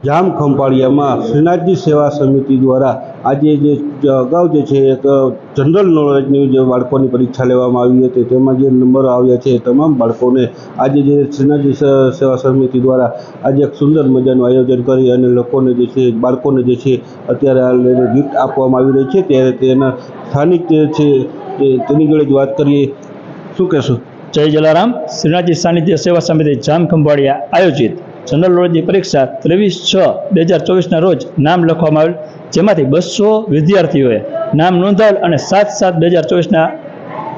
જામ ખંભાળિયામાં શ્રીનાથજી સેવા સમિતિ દ્વારા આજે જે અગાઉ જે છે એક જનરલ નોલેજની જે બાળકોની પરીક્ષા લેવામાં આવી હતી તેમાં જે નંબરો આવ્યા છે એ તમામ બાળકોને આજે જે શ્રીનાથજી સેવા સમિતિ દ્વારા આજે એક સુંદર મજાનું આયોજન કરી અને લોકોને જે છે બાળકોને જે છે અત્યારે આ લઈને ગિફ્ટ આપવામાં આવી રહી છે ત્યારે તેના સ્થાનિક જે છે તેની જોડે જ વાત કરીએ, શું કહેશો? જય જલારામ. શ્રીનાથજી સાનિધ્ય સેવા સમિતિ જામ ખંભાળિયા આયોજિત જનરલ નોલેજની પરીક્ષા 23/6/2024ના રોજ નામ લખવામાં આવેલ, જેમાંથી 200 વિદ્યાર્થીઓએ નામ નોંધાવેલ અને 7/7/2024ના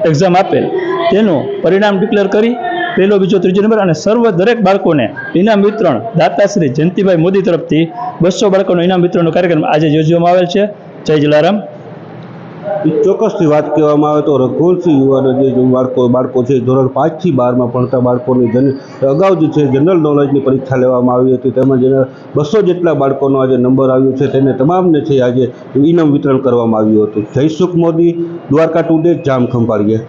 એક્ઝામ આપેલ. તેનું પરિણામ ડિક્લેર કરી પહેલો, બીજો, ત્રીજો નંબર અને દરેક બાળકોને ઇનામ વિતરણ દાતાશ્રી જયંતિભાઈ મોદી તરફથી 200 બાળકોનો ઇનામ વિતરણનો કાર્યક્રમ આજે યોજવામાં આવેલ છે. જય જલારામ. ચોક્કસથી વાત કરવામાં આવે તો રઘુવંશી યુવાનો જે બાળકો છે ધોરણ 5 થી 12માં ભણતા બાળકોની અગાઉ જે છે જનરલ નોલેજની પરીક્ષા લેવામાં આવી હતી. તેમાં જેને 200 જેટલા બાળકોનો આજે નંબર આવ્યો છે તેને તમામને છે આજે ઇનામ વિતરણ કરવામાં આવ્યું હતું. જય સુખ મોદી, દ્વારકા ટુડે, જામ ખંભાળિયા.